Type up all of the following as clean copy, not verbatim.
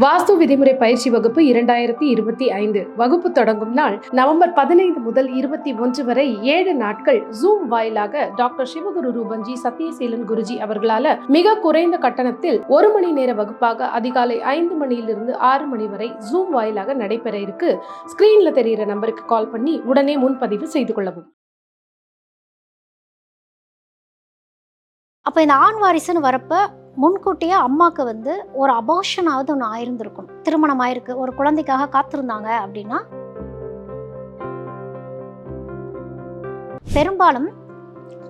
வாஸ்து விதிமுறை பயிற்சி வகுப்பு 2025 வகுப்பு தொடங்கும் நாள் நவம்பர் 15 முதல் 21 வரை 7 நாட்கள் ஜூம் வாயிலாக டாக்டர் சிவகுரு ரூபன்ஜி சத்யசீலன் குருஜி அவர்களால மிக குறைந்த கட்டணத்தில் 1 மணி நேர வகுப்பாக அதிகாலை 5 மணியிலிருந்து 6 மணி வரை ஜூம் வாயிலாக நடைபெற இருக்கு. ஸ்கிரீன்ல தெரிகிற நம்பருக்கு கால் பண்ணி உடனே முன்பதிவு செய்து கொள்ளவும். அப்போ இந்த ஆண் வாரிசுன்னு வரப்போ முன்கூட்டியே அம்மாவுக்கு ஒரு அபார்ஷனாவது ஒன்று ஆயிருந்திருக்கும். திருமணம் ஆயிருக்கு, ஒரு குழந்தைக்காக காத்திருந்தாங்க அப்படின்னா பெரும்பாலும்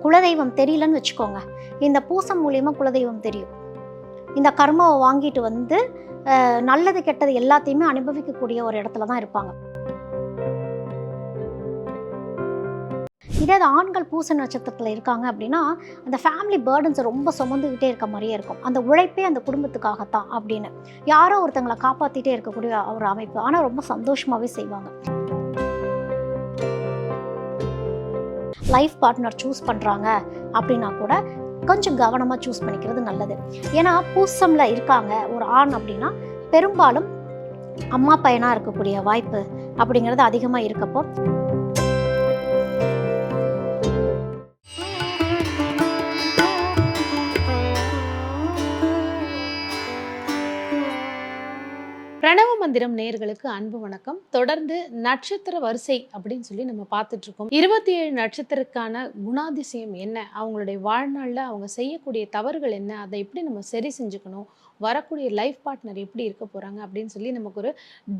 குலதெய்வம் தெரியலன்னு வச்சுக்கோங்க, இந்த பூசம் மூலியமா குலதெய்வம் தெரியும். இந்த கர்மாவை வாங்கிட்டு நல்லது கெட்டது எல்லாத்தையுமே அனுபவிக்கக்கூடிய ஒரு இடத்துல தான் இருப்பாங்க. இதே அது ஆண்கள் பூச நட்சத்திரத்தில் இருக்காங்க அப்படின்னா அந்த ஃபேமிலி பேர்டன்ஸை ரொம்ப சுமந்துக்கிட்டே இருக்க மாதிரியே இருக்கும். அந்த உழைப்பே அந்த குடும்பத்துக்காகத்தான் அப்படின்னு யாரோ ஒருத்தங்களை காப்பாற்றிட்டே இருக்கக்கூடிய ஒரு அமைப்பு. ஆனால் ரொம்ப சந்தோஷமாகவே செய்வாங்க. லைஃப் பார்ட்னர் சூஸ் பண்ணுறாங்க அப்படின்னா கூட கொஞ்சம் கவனமாக சூஸ் பண்ணிக்கிறது நல்லது. ஏன்னா பூசமில் இருக்காங்க ஒரு ஆண் அப்படின்னா பெரும்பாலும் அம்மா பையனாக இருக்கக்கூடிய வாய்ப்பு அப்படிங்கிறது அதிகமாக இருக்கப்போ பிரணவ மந்திரம் நேயர்களுக்கு அன்பு வணக்கம். தொடர்ந்து நட்சத்திர வரிசை அப்படின்னு சொல்லி நம்ம பார்த்துட்டு இருக்கோம். 27 நட்சத்திரக்கான குணாதிசயம் என்ன, அவங்களுடைய வாழ்நாளில் அவங்க செய்யக்கூடிய தவறுகள் என்ன, அதை எப்படி நம்ம சரி செஞ்சுக்கணும், வரக்கூடிய லைஃப் பார்ட்னர் எப்படி இருக்க போகிறாங்க அப்படின்னு சொல்லி நமக்கு ஒரு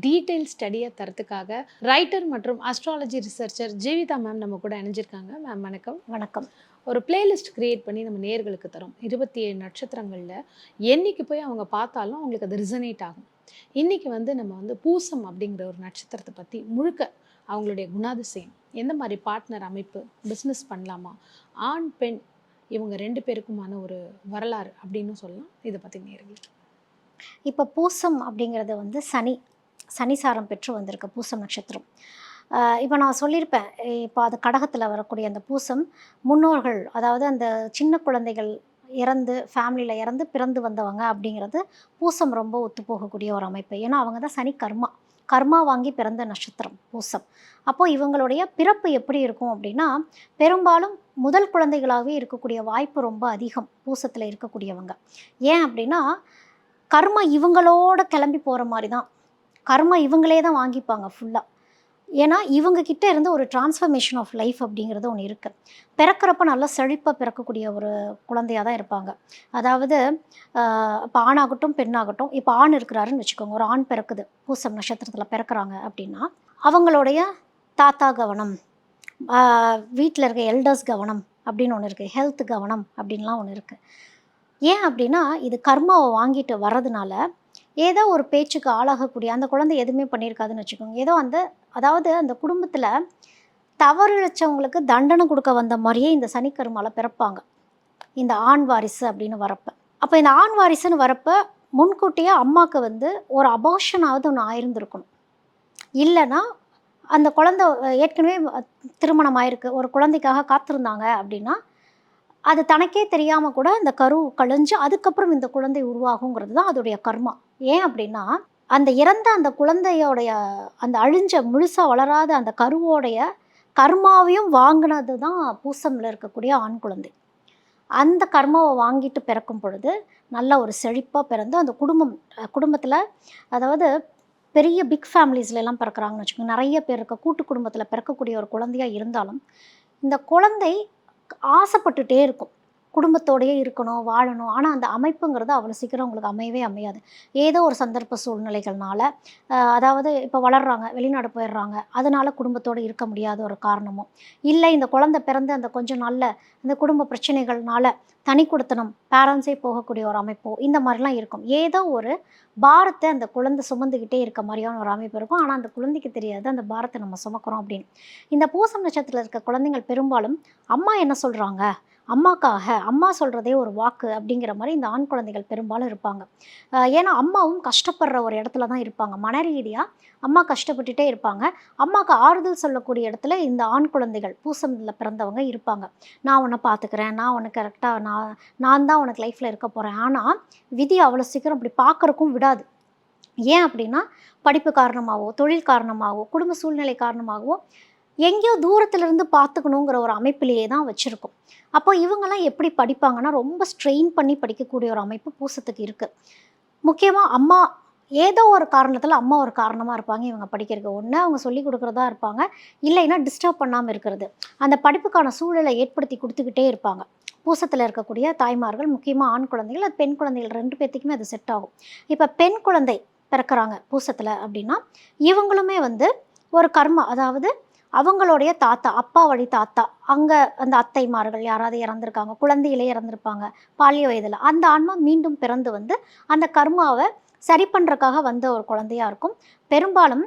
டீட்டெயில் ஸ்டடியை தரத்துக்காக ரைட்டர் மற்றும் அஸ்ட்ராலஜி ரிசர்ச்சர் ஜீவிதா மேம் நம்ம கூட இணைஞ்சிருக்காங்க. மேம் வணக்கம். வணக்கம். ஒரு பிளேலிஸ்ட் கிரியேட் பண்ணி நம்ம நேயர்களுக்கு தரோம். 27 நட்சத்திரங்களில் என்னைக்கு போய் அவங்க பார்த்தாலும் அவங்களுக்கு அது ரிசனேட் ஆகும். இன்றைக்கி நம்ம பூசம் அப்படிங்கிற ஒரு நட்சத்திரத்தை பற்றி முழுக்க அவங்களுடைய குணாதிசயம், எந்த மாதிரி பார்ட்னர் அமைப்பு, பிஸ்னஸ் பண்ணலாமா, ஆண் பெண் இவங்க 2 பேருக்குமான ஒரு வரலாறு அப்படின்னு சொல்லலாம். இதை பற்றி நேர்கள் இப்போ பூசம் அப்படிங்கிறது சனி சாரம் பெற்று வந்திருக்க பூசம் நட்சத்திரம். இப்போ நான் சொல்லியிருப்பேன், இப்போ அது கடகத்தில் வரக்கூடிய அந்த பூசம் முன்னோர்கள், அதாவது அந்த சின்ன குழந்தைகள் ஃபேமிலியில் இறந்து பிறந்து வந்தவங்க அப்படிங்கிறது பூசம் ரொம்ப ஒத்து போகக்கூடிய ஒரு அமைப்பு. ஏன்னா அவங்க தான் சனி கர்மா வாங்கி பிறந்த நட்சத்திரம் பூசம். அப்போது இவங்களுடைய பிறப்பு எப்படி இருக்கும் அப்படின்னா பெரும்பாலும் முதல் குழந்தைகளாகவே இருக்கக்கூடிய வாய்ப்பு ரொம்ப அதிகம் பூசத்தில் இருக்கக்கூடியவங்க. ஏன் அப்படின்னா கர்மா இவங்களோட கிளம்பி போகிற மாதிரி தான், கர்மா இவங்களே தான் வாங்கிப்பாங்க ஃபுல்லாக. ஏன்னா இவங்கக்கிட்ட இருந்து ஒரு டிரான்ஸ்ஃபர்மேஷன் ஆஃப் லைஃப் அப்படிங்கிறது ஒன்று இருக்குது. பிறக்கிறப்ப நல்லா செழிப்பாக பிறக்கக்கூடிய ஒரு குழந்தையாக தான் இருப்பாங்க. அதாவது இப்போ ஆணாகட்டும் பெண்ணாகட்டும், இப்போ ஆண் இருக்கிறாருன்னு வச்சுக்கோங்க, ஒரு ஆண் பிறக்குது பூசம் நட்சத்திரத்தில் பிறக்கிறாங்க அப்படின்னா அவங்களுடைய தாத்தா கவனம், வீட்டில் இருக்க எல்டர்ஸ் கவனம் அப்படின்னு ஒன்று இருக்குது, ஹெல்த் கவனம் அப்படின்லாம் ஒன்று இருக்குது. ஏன் அப்படின்னா இது கர்மாவை வாங்கிட்டு வர்றதுனால ஏதோ ஒரு பேச்சுக்கு ஆளாகக்கூடிய அந்த குழந்தை எதுவுமே பண்ணியிருக்காதுன்னு வச்சுக்கோங்க. ஏதோ அதாவது அந்த குடும்பத்தில் தவறு இழைச்சவங்களுக்கு தண்டனை கொடுக்க வந்த மாதிரியே இந்த சனிக்கருமால பிறப்பாங்க இந்த ஆண் வாரிசு அப்படின்னு வரப்போ. அப்போ இந்த ஆண் வாரிசுன்னு வரப்போ முன்கூட்டியே அம்மாவுக்கு ஒரு அபார்ஷனாவது ஒன்று ஆயிருந்திருக்கணும். இல்லைன்னா அந்த குழந்தை ஏற்கனவே திருமணம் ஆயிருக்கு, ஒரு குழந்தைக்காக காத்திருந்தாங்க அப்படின்னா அது தனக்கே தெரியாமல் கூட அந்த கரு கழிஞ்சு அதுக்கப்புறம் இந்த குழந்தை உருவாகுங்கிறது தான் அதோடைய கர்மா. ஏன் அப்படின்னா அந்த இறந்த அந்த குழந்தையோடைய அந்த அழிஞ்ச முழுசாக வளராத அந்த கருவோடைய கர்மாவையும் வாங்கினது தான் பூசமில் இருக்கக்கூடிய ஆண் குழந்தை. அந்த கர்மாவை வாங்கிட்டு பிறக்கும் பொழுது நல்ல ஒரு செழிப்பாக பிறந்து அந்த குடும்பத்தில், அதாவது பெரிய பிக் ஃபேமிலிஸ்லாம் பிறக்கிறாங்கன்னு வச்சுக்கோங்க, நிறைய பேர் இருக்க கூட்டு குடும்பத்தில் பிறக்கக்கூடிய ஒரு குழந்தையாக இருந்தாலும் இந்த குழந்தை ஆசைப்பட்டுட்டே இருக்கும், குடும்பத்தோடையே இருக்கணும், வாழணும். ஆனால் அந்த அமைப்புங்கிறது அவ்வளோ சீக்கிரம் உங்களுக்கு அமையவே அமையாது. ஏதோ ஒரு சந்தர்ப்ப சூழ்நிலைகள்னால, அதாவது இப்போ வளர்கிறாங்க, வெளிநாடு போயிடுறாங்க, அதனால் குடும்பத்தோடு இருக்க முடியாத ஒரு காரணமோ, இல்லை இந்த குழந்தை பிறந்து அந்த கொஞ்சம் நாளில் இந்த குடும்ப பிரச்சனைகள்னால தனி கொடுத்தனம் பேரண்ட்ஸே போகக்கூடிய ஒரு அமைப்போ இந்த மாதிரிலாம் இருக்கும். ஏதோ ஒரு பாரத்தை அந்த குழந்தை சுமந்துக்கிட்டே இருக்க மாதிரியான ஒரு அமைப்பு இருக்கும். ஆனால் அந்த குழந்தைக்கு தெரியாது அந்த பாரத்தை நம்ம சுமக்கிறோம் அப்படின்னு. இந்த பூசம் நட்சத்திரத்தில் இருக்க குழந்தைகள் பெரும்பாலும் அம்மா என்ன சொல்கிறாங்க, அம்மாக்காக அம்மா சொல்கிறதே ஒரு வாக்கு அப்படிங்கிற மாதிரி இந்த ஆண் குழந்தைகள் பெரும்பாலும் இருப்பாங்க. ஏன்னா அம்மாவும் கஷ்டப்படுற ஒரு இடத்துல தான் இருப்பாங்க, மன ரீதியாக அம்மா கஷ்டப்பட்டுட்டே இருப்பாங்க. அம்மாவுக்கு ஆறுதல் சொல்லக்கூடிய இடத்துல இந்த ஆண் குழந்தைகள் பூசமில் பிறந்தவங்க இருப்பாங்க. நான் உன்னை பார்த்துக்கிறேன், நான் உனக்கு கரெக்டாக நான் தான் உனக்கு லைஃப்பில் இருக்க போகிறேன். ஆனால் விதி அவ்வளோ சீக்கிரம் அப்படி பார்க்குறக்கும் விடாது. ஏன் அப்படின்னா படிப்பு காரணமாகவோ, தொழில் காரணமாகவோ, குடும்ப சூழ்நிலை காரணமாகவோ எங்கேயோ தூரத்திலிருந்து பார்த்துக்கணுங்கிற ஒரு அமைப்பிலேயே தான் வச்சுருக்கோம். அப்போ இவங்கலாம் எப்படி படிப்பாங்கன்னா, ரொம்ப ஸ்ட்ரெயின் பண்ணி படிக்கக்கூடிய ஒரு அமைப்பு பூசத்துக்கு இருக்குது. முக்கியமா அம்மா ஏதோ ஒரு காரணத்தில அம்மா ஒரு காரணமா இருப்பாங்க இவங்க படிக்கிறதுக்கு. ஒண்ணு அவங்க சொல்லிக் குடுக்குறதா இருப்பாங்க, இல்லைன்னா டிஸ்டர்ப் பண்ணாம இருக்கிறது. அந்த படிப்புக்கான சூழலை ஏற்படுத்தி குடுத்துக்கிட்டே இருப்பாங்க. பூசத்தில இருக்கக்கூடிய தாய்மார்கள், முக்கியமா ஆண் குழந்தைகள், அது பெண் குழந்தைகள் 2 பேத்துக்குமே அது செட் ஆகும். இப்ப பெண் குழந்தை பிறக்குறாங்க பூசத்தில அப்படின்னா, இவங்களுமே வந்து ஒரு கர்மா, அதாவது அவங்களுடைய தாத்தா, அப்பா வழி தாத்தா, அங்க அந்த அத்தைமார்கள் யாராவது இறந்திருக்காங்க, குழந்தையிலே இறந்திருப்பாங்க, பால்ய வயதில. அந்த ஆன்மா மீண்டும் பிறந்து வந்து அந்த கர்மாவ சரி பண்றக்காக வந்த ஒரு குழந்தையா இருக்கும். பெரும்பாலும்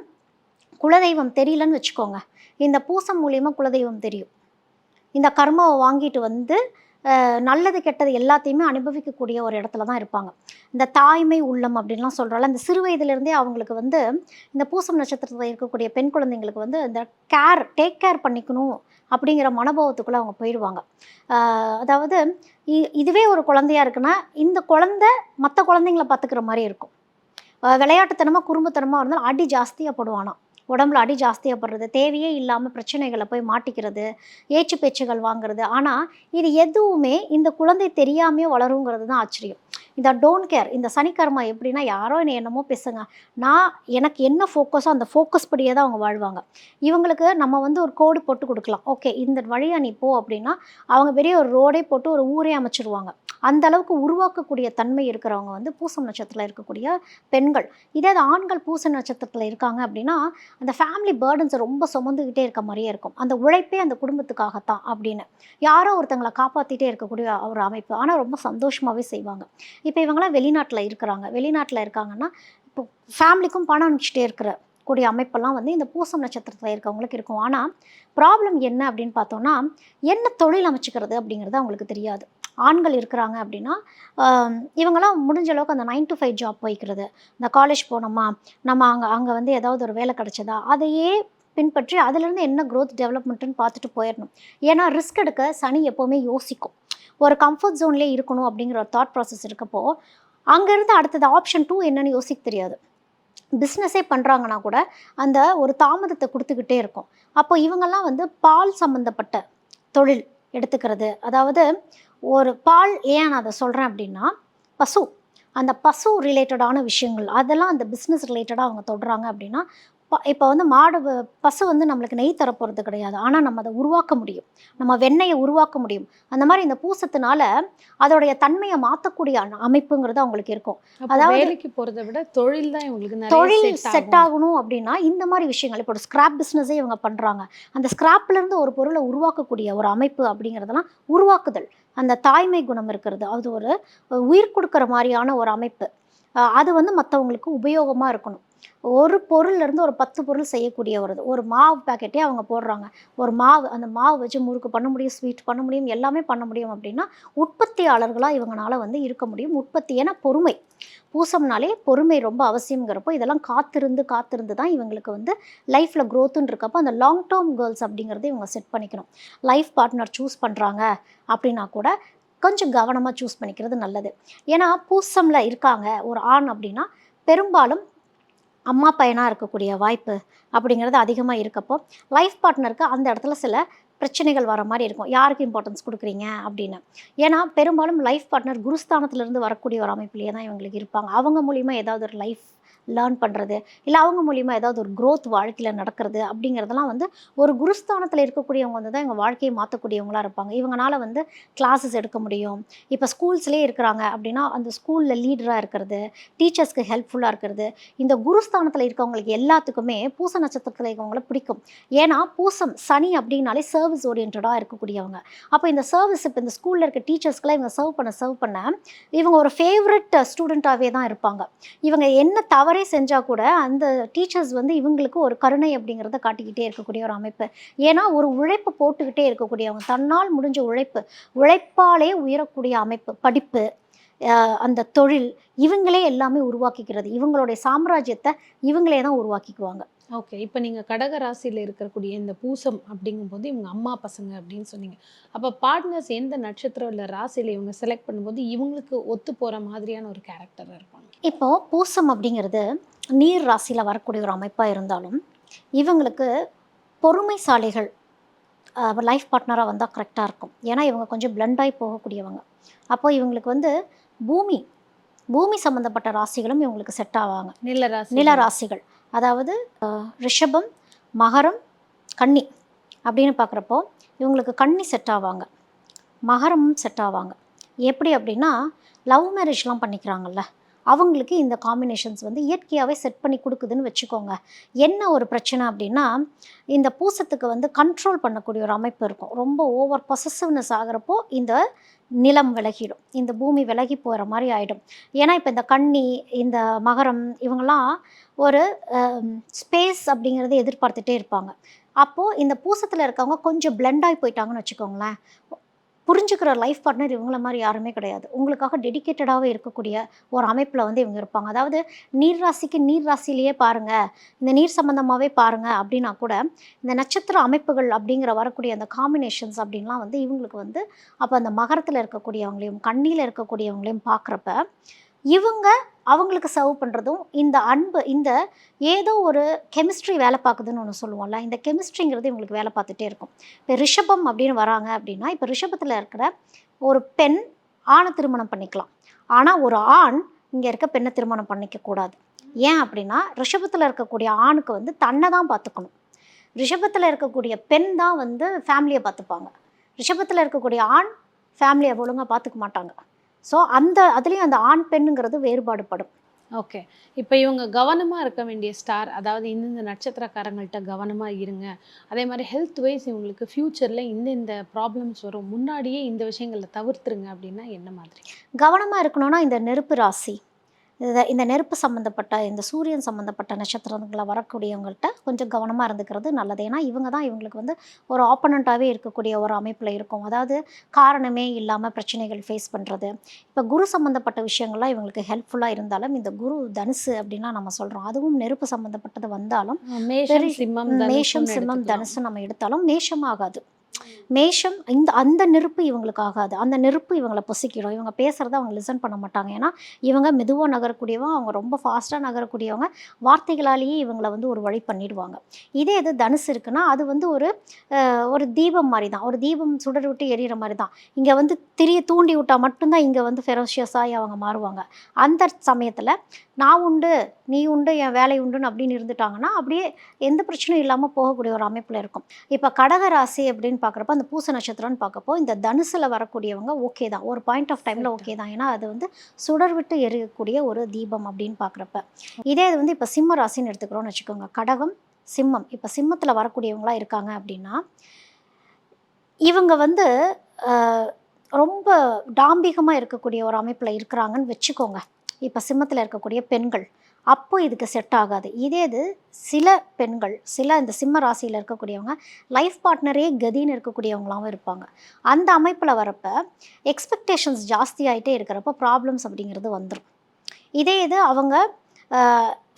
குலதெய்வம் தெரியலன்னு வச்சுக்கோங்க, இந்த பூசம் மூலியமா குலதெய்வம் தெரியும். இந்த கர்மாவ வாங்கிட்டு வந்து நல்லது, கெட்டது எல்லாத்தையுமே அனுபவிக்கக்கூடிய ஒரு இடத்துல தான் இருப்பாங்க. இந்த தாய்மை உள்ளம் அப்படின்லாம் சொல்றோம்ல, அந்த சிறு வயதிலிருந்தே அவங்களுக்கு வந்து இந்த பூசம் நட்சத்திரத்தில இருக்கக்கூடிய பெண் குழந்தைங்களுக்கு வந்து இந்த டேக் கேர் பண்ணிக்கணும் அப்படிங்கிற மனோபாவத்துக்குள்ள அவங்க போயிடுவாங்க. அ அதாவது இதுவே ஒரு குழந்தையா இருக்குன்னா, இந்த குழந்தை மத்த குழந்தைங்கள பார்த்துக்கிற மாரி இருக்கும். விளையாட்டுத்தனமா, குறும்புத்தனமா இருந்தாலும் அடி ஜாஸ்தியா போடுவானாம். உடம்புல அடி ஜாஸ்தியா படுறது, தேவையே இல்லாம பிரச்சனைகள்ல போய் மாட்டிக்கிறது, ஏச்சு பேச்சுகள் வாங்குறது. ஆனா, இது எதுவுமே இந்த குழந்தை தெரியாமயே வளருங்கிறது தான் ஆச்சரியம். இந்த டோன்ட் கேர், இந்த சனிக்கர்மா எப்படின்னா, யாரோ என்னைய என்னமோ பேசுங்க. எனக்கு என்ன ஃபோக்கஸோ அந்த ஃபோக்கஸ் படியே தான் அவங்க வாழ்வாங்க. இவங்களுக்கு நம்ம வந்து ஒரு கோடு போட்டு குடுக்கலாம். ஓகே, இந்த வழியா நீ போ அப்படின்னா, அவங்க பெரிய ஒரு ரோடே போட்டு ஒரு ஊரே அமைச்சுருவாங்க. அந்த அளவுக்கு உருவாக்கக்கூடிய தன்மை இருக்கிறவங்க வந்து பூசம் நட்சத்திரத்தில இருக்கக்கூடிய பெண்கள். இதே அது ஆண்கள் பூச நட்சத்திரத்தில இருக்காங்க அப்படின்னா, அந்த ஃபேமிலி பர்டன்ஸ ரொம்ப சுமந்துக்கிட்டே இருக்க மாரியே இருக்கும். அந்த உழைப்பே அந்த குடும்பத்துக்காகத்தான் அப்படின்னு. யாரோ ஒருத்தங்கள காப்பாத்திட்டே இருக்கக்கூடிய ஒரு அமைப்பு. ஆனா ரொம்ப சந்தோஷமாவே செய்வாங்க. இப்ப இவங்கலாம் வெளிநாட்ல இருக்கிறாங்க. வெளிநாட்ல இருக்காங்கன்னா, இப்போ ஃபேமிலிக்கும் பணம் அனுப்பிச்சுட்டே இருக்கிற கூடிய அமைப்பெல்லாம் வந்து இந்த பூசம் நட்சத்திரத்தில இருக்கவங்களுக்கு இருக்கும். ஆனா, ப்ராப்ளம் என்ன அப்படின்னு பார்த்தோம்னா, என்ன தொழில் அமைச்சுக்கிறது அப்படிங்கிறது அவங்களுக்கு தெரியாது. ஆண்கள் இருக்கிறாங்க அப்படின்னா, அ இவங்கலாம் முடிஞ்ச அளவுக்கு அந்த 9 to 5 ஜாப் போய்க்கிறது. இந்த காலேஜ் போனோமா, நம்ம அங்க அங்க வந்து ஏதாவது ஒரு வேலை கிடைச்சதா, அதையே பின்பற்றி அதிலேருந்து என்ன குரோத் டெவலப்மெண்ட்டுன்னு பார்த்துட்டு போயிரணும். ஏன்னா ரிஸ்க் எடுக்க சனி எப்பவுமே யோசிக்கும். ஒரு கம்ஃபர்ட் ஜோன்லேயே இருக்கணும் அப்படிங்கிற ஒரு தாட் ப்ராசஸ் இருக்கப்போ, அங்கேருந்து அடுத்தது ஆப்ஷன் 2 என்னன்னு யோசிக்க தெரியாது. பிஸ்னஸே பண்றாங்கன்னா கூட, அந்த ஒரு தாமதத்த குடுத்துக்கிட்டே இருக்கும். அப்போ இவங்கலாம் வந்து பால் சம்மந்தப்பட்ட தொழில் எடுத்துக்கிறது. அதாவது ஒரு பால், ஏன் நான் அத சொல்றேன் அப்டின்னா, பசு. அந்த பசு ரிலேட்டடான விஷயங்கள், அதெல்லாம் அந்த பிஸ்னஸ் ரிலேட்டடா அவங்க தொடுறாங்க அப்டின்னா, இப்ப வந்து பசு வந்து நம்மளுக்கு நெய் தரப்போறது கிடையாது. ஆனா நம்ம அத உருவாக்க முடியும். நம்ம வெண்ணெய உருவாக்க முடியும். அந்த மாரி இந்த பூசத்தினால அதோடைய தன்மைய மாத்தக்கூடிய அமைப்புங்கிறது அவங்களுக்கு இருக்கும். அப்போ அதாவது வேலைக்கு போறத விட தொழில் தான் இவங்களுக்கு நெறைய தொழில் செட் செட் ஆகும். ஆகணும் அப்படின்னா, இந்த மாரி விஷயங்கள் இப்போ ஒரு ஸ்கிராப் பிசினஸே இவங்க பண்றாங்க. அந்த ஸ்கிராப்லேருந்து ஒரு பொருள உருவாக்கக்கூடிய ஒரு அமைப்பு அப்படிங்கிறதெல்லாம் உருவாக்குதல். அந்த தாய்மை குணம் இருக்கிறது. அது ஒரு உயிர் குடுக்குற மாரியான ஒரு அமைப்பு. அது வந்து மத்தவங்களுக்கு உபயோகமா இருக்கணும். ஒரு பொருள்லேருந்து ஒரு 10 பொருள் செய்யக்கூடிய ஒரு மாவு பாக்கெட்டே அவங்க போடுறாங்க. ஒரு மாவு, அந்த மாவு வச்சு முறுக்கு பண்ண முடியும், ஸ்வீட் பண்ண முடியும், எல்லாமே பண்ண முடியும் அப்படின்னா, உற்பத்தியாளர்களா இவங்கனால வந்து இருக்க முடியும். உற்பத்தி, ஏன்னா பொறுமை. பூசம்னாலே பொறுமை ரொம்ப அவசியம்ங்கிறப்போ, இதெல்லாம் காத்திருந்து காத்திருந்து தான் இவங்களுக்கு வந்து லைஃப்ல குரோத்துன்னு இருக்கப்போ, அந்த லாங் டேர்ம் கோல்ஸ் அப்படிங்கிறத இவங்க செட் பண்ணிக்கணும். லைஃப் பார்ட்னர் சூஸ் பண்றாங்க அப்படின்னா கூட, கொஞ்சம் கவனமா சூஸ் பண்ணிக்கிறது நல்லது. ஏன்னா பூசம்ல இருக்காங்க ஒரு ஆண் அப்படின்னா, பெரும்பாலும் அம்மா பையனா இருக்கக்கூடிய வாய்ப்பு அப்படிங்கிறது அதிகமா இருக்கப்போ, லைஃப் பார்ட்னருக்கு அந்த இடத்துல சில பிரச்சனைகள் வர மாரி இருக்கும். யாருக்கு இம்பார்ட்டன்ஸ் குடுக்குறீங்க அப்படின்னு. ஏன்னா, பெரும்பாலும் லைஃப் பார்ட்னர் குருஸ்தானத்திலிருந்து வரக்கூடிய ஒரு அமைப்பிலேயே தான் இவங்களுக்கு இருப்பாங்க. அவங்க மூலியமா ஏதாவது ஒரு லைஃப் லேர்ன் பண்றது, இல்ல அவங்க மூலியமா ஏதாவது ஒரு குரோத் வாழ்க்கையில நடக்கிறது அப்படிங்கிறதெல்லாம் வந்து ஒரு குருஸ்தானத்தில இருக்கக்கூடியவங்க வந்து தான் இவங்க வாழ்க்கையை மாத்தக்கூடியவங்களா இருப்பாங்க. இவங்கனால வந்து கிளாஸஸ் எடுக்க முடியும். இப்ப ஸ்கூல்ஸ்லயே இருக்கிறாங்க அப்படின்னா, அந்த ஸ்கூல்ல லீடரா இருக்கிறது, டீச்சர்ஸ்க்கு ஹெல்ப்ஃபுல்லா இருக்கிறது. இந்த குருஸ்தானத்தில இருக்கவங்களுக்கு எல்லாத்துக்குமே பூச நட்சத்திரத்தில இருக்கவங்கள பிடிக்கும். ஏன்னா, பூசம் சனி அப்படின்னாலே சர்விஸ் ஓரியன்டடா இருக்கக்கூடியவங்க. அப்ப இந்த சர்விஸ், இப்ப இந்த ஸ்கூல்ல இருக்க டீச்சர்ஸ்க்குலாம் இவங்க சர்வ் பண்ண, இவங்க ஒரு ஃபேவரட் ஸ்டூடெண்ட்டாவே தான் இருப்பாங்க. இவங்க என்ன தவறே செஞ்சா கூட, அந்த டீச்சர்ஸ் வந்து இவங்களுக்கு ஒரு கருணை அப்படிங்கிறத காட்டிக்கிட்டே இருக்கக்கூடிய ஒரு அமைப்பு. ஏன்னா, ஒரு உழைப்பு போட்டுக்கிட்டே இருக்கக்கூடியவங்க. தன்னால் முடிஞ்ச உழைப்பு, உழைப்பாலே உயரக்கூடிய அமைப்பு, படிப்பு, அந்த தொழில், இவங்களே எல்லாமே உருவாக்கிக்கிறது. இவங்களுடைய சாம்ராஜ்யத்த இவங்களே தான் உருவாக்கிக்குவாங்க. ஓகே. இப்ப நீங்க கடக ராசியில இருக்கக்கூடிய இந்த பூசம் அப்படிங்கும்போது இவங்க அம்மா பசங்க அப்படின்னு சொன்னீங்க. அப்ப பார்ட்னர்ஸ் எந்த நட்சத்திரம் இல்ல ராசியில இவங்க செலக்ட் பண்ணும்போது இவங்களுக்கு ஒத்து போற மாதிரியான ஒரு கேரக்டரா இருப்பாங்க? இப்போ பூசம் அப்படிங்கிறது நீர் ராசியில வரக்கூடிய ஒரு அமைப்பா இருந்தாலும், இவங்களுக்கு பொறுமைசாலிகள் லைஃப் பார்ட்னரா வந்தா கரெக்ட்டா இருக்கும். ஏன்னா, இவங்க கொஞ்சம் பிளண்ட் ஆயி போகக்கூடியவங்க. அப்போ இவங்களுக்கு வந்து பூமி பூமி சம்மந்தப்பட்ட ராசிகளும் இவங்களுக்கு செட் ஆவாங்க. நில ராசி. நில ராசிகள். அதாவது ரிஷபம், மகரம், கன்னி அப்படின்னு பார்க்குறப்போ, இவங்களுக்கு கன்னி செட் ஆவாங்க. மகரமும் செட் ஆவாங்க. எப்படி அப்படின்னா, லவ் மேரேஜ்லாம் பண்ணிக்கிறாங்கல்ல, அவங்களுக்கு இந்த காம்பினேஷன்ஸ் வந்து இயற்கையாவே செட் பண்ணி குடுக்குதுன்னு வச்சுக்கோங்க. என்ன ஒரு பிரச்சனை அப்படின்னா, இந்த பூசத்துக்கு வந்து கண்ட்ரோல் பண்ணக்கூடிய ஒரு அமைப்பு இருக்கும். ரொம்ப ஓவர் பொசசிவ்னஸ் ஆகுறப்போ, இந்த நிலம் விலகிடும். இந்த பூமி விலகி போற மாரி ஆயிடும். ஏன்னா, இப்ப இந்த கன்னி, இந்த மகரம் இவங்கலாம் ஒரு ஸ்பேஸ் அப்படிங்கிறத எதிர்பார்த்துட்டே இருப்பாங்க. அப்போ இந்த பூசத்துல இருக்கவங்க கொஞ்சம் பிளெண்ட் ஆயி போயிட்டாங்கன்னு வச்சுக்கோங்களேன். புரிஞ்சுக்கிற லைஃப் பார்ட்னர் இவங்கள மாரி யாருமே கிடையாது. உங்களுக்காக டெடிகேட்டடாவே இருக்கக்கூடிய ஒரு அமைப்புல வந்து இவங்க இருப்பாங்க. அதாவது நீர் ராசிக்கு நீர் ராசியிலேயே பாருங்க, இந்த நீர் சம்மந்தமாவே பாருங்க அப்டின்னா கூட, இந்த நட்சத்திர அமைப்புகள் அப்படிங்கிற வரக்கூடிய அந்த காம்பினேஷன்ஸ் அப்படின்லாம் வந்து இவங்களுக்கு வந்து அப்ப அந்த மகரத்துல இருக்கக்கூடியவங்களையும், கன்னியில இருக்கக்கூடியவங்களையும் பார்க்குறப்ப, இவங்க அவங்களுக்கு சர்வ் பண்றதும், இந்த அன்பு இந்த ஏதோ ஒரு கெமிஸ்ட்ரி வேலை பார்க்குதுன்னு ஒண்ணு சொல்லுவோம்ல. இந்த கெமிஸ்ட்ரிங்கிறது இவங்களுக்கு வேலை பார்த்துட்டே இருக்கும். இப்ப ரிஷபம் அப்படின்னு வராங்க அப்படின்னா, இப்ப ரிஷபத்துல இருக்கிற ஒரு பெண் ஆண திருமணம் பண்ணிக்கலாம். ஆனா, ஒரு ஆண் இங்க இருக்க பெண்ண திருமணம் பண்ணிக்க கூடாது. ஏன் அப்படின்னா, ரிஷபத்துல இருக்கக்கூடிய ஆணுக்கு வந்து தன்ன தான் பார்த்துக்கணும். ரிஷபத்துல இருக்கக்கூடிய பெண் தான் வந்து ஃபேமிலிய பார்த்துப்பாங்க. ரிஷபத்துல இருக்கக்கூடிய ஆண் ஃபேமிலிய ஒழுங்கா பார்த்துக்க மாட்டாங்க. ஸோ, அதுலயும் அந்த ஆண், பெண்ணுங்கிறது வேறுபாடுபடும். ஓகே. இப்ப இவங்க கவனமா இருக்க வேண்டிய ஸ்டார், அதாவது இந்தந்த நட்சத்திரக்காரங்கள்ட்ட கவனமா இருங்க. அதே மாரி ஹெல்த் வைஸ் இவங்களுக்கு ஃபியூச்சர்ல இந்த ப்ராப்ளம்ஸ் வரும். முன்னாடியே இந்த விஷயங்கள தவிர்த்துருங்க அப்படின்னா என்ன மாதிரி? கவனமா இருக்கணும்னா, இந்த நெருப்பு ராசி. இந்த நெருப்பு சம்மந்தப்பட்ட, இந்த சூரியன் சம்மந்தப்பட்ட நட்சத்திரங்கள்ல வரக்கூடியவங்கள்ட்ட கொஞ்சம் கவனமா இருந்துக்கிறது நல்லது. ஏன்னா, இவங்க தான் இவங்களுக்கு வந்து ஒரு ஆப்போனன்ட்டாவே இருக்கக்கூடிய ஒரு அமைப்புல இருக்கும். அதாவது காரணமே இல்லாம பிரச்சனைகள் ஃபேஸ் பண்றது. இப்ப குரு சம்மந்தப்பட்ட விஷயங்கள்லாம் இவங்களுக்கு ஹெல்ப்ஃபுல்லா இருந்தாலும், இந்த குரு தனுசு அப்படின்லாம் நம்ம சொல்றோம். அதுவும் நெருப்பு சம்மந்தப்பட்டது வந்தாலும், மேஷம், சிம்மம், மேஷம், தனுசுன்னு சிம்மம், எடுத்துக்கலாம். தனுசு நம்ம எடுத்தாலும் மேஷம் ஆகாது. மேஷம் அந்த நெருப்பு இவங்களுக்கு ஆகாது. அந்த நெருப்பு இவங்கள பொசுக்கிடும். இவங்க பேசுறத அவங்க லிசன் பண்ண மாட்டாங்க. ஏன்னா, இவங்க மெதுவா நகரக்கூடியவங்க, அவங்க ரொம்ப ஃபாஸ்ட்டா நகரக்கூடியவங்க. வார்த்தைகளாலேயே இவங்கள வந்து ஒரு வழி பண்ணிடுவாங்க. இதே இது தனுசு இருக்குன்னா, அது வந்து ஒரு தீபம் மாரி தான். ஒரு தீபம் சுடர் விட்டு எரியிற மாரி தான். இங்க வந்து திரிய தூண்டி விட்டா மட்டும் தான் இங்க வந்து ஃபெரோஷியஸா அவங்க மாறுவாங்க. அந்த சமயத்துல நான் உண்டு, நீ உண்டு, என் வேலை உண்டுன்னு அப்படின்னு இருந்துட்டாங்கன்னா, அப்படியே எந்த பிரச்சனையும் இல்லாம போகக்கூடிய ஒரு அமைப்புல இருக்கும். இப்ப கடக ராசி அப்படின்னு பார்க்குறப்போ, அந்த பூச நட்சத்திரம்னு பார்க்கப்போ, இந்த தனுசுல வரக்கூடியவங்க ஓகே தான். ஒரு பாயிண்ட் ஆஃப் டைம்ல செட். ஓகே தான். ஏன்னா, அது வந்து சுடர் விட்டு எரியக்கூடிய ஒரு தீபம் அப்படின்னு பார்க்குறப்ப. இதே இது வந்து இப்ப சிம்ம ராசின்னு எடுத்துக்கிறோம்னு வச்சுக்கோங்க. கடகம், சிம்மம். இப்ப சிம்மத்துல வரக்கூடியவங்களா இருக்காங்க அப்படின்னா, இவங்க வந்து அ ரொம்ப டாம்பிகமா இருக்கக்கூடிய ஒரு அமைப்புல இருக்கிறாங்கன்னு வச்சுக்கோங்க. இப்ப சிம்மத்துல இருக்கக்கூடிய பெண்கள். அப்போ இதுக்கு செட் ஆகாது. இதே இது சில பெண்கள், சில இந்த சிம்ம ராசியில இருக்கக்கூடியவங்க, லைஃப் பார்ட்னரே கதின்னு இருக்கக்கூடியவங்களாவும் இருப்பாங்க. அந்த அமைப்புல வரப்ப, எக்ஸ்பெக்டேஷன்ஸ் ஜாஸ்தியாயிட்டே இருக்கிறப்போ ப்ராப்ளம்ஸ் அப்படிங்கிறது வந்துரும். இதே இது அவங்க அ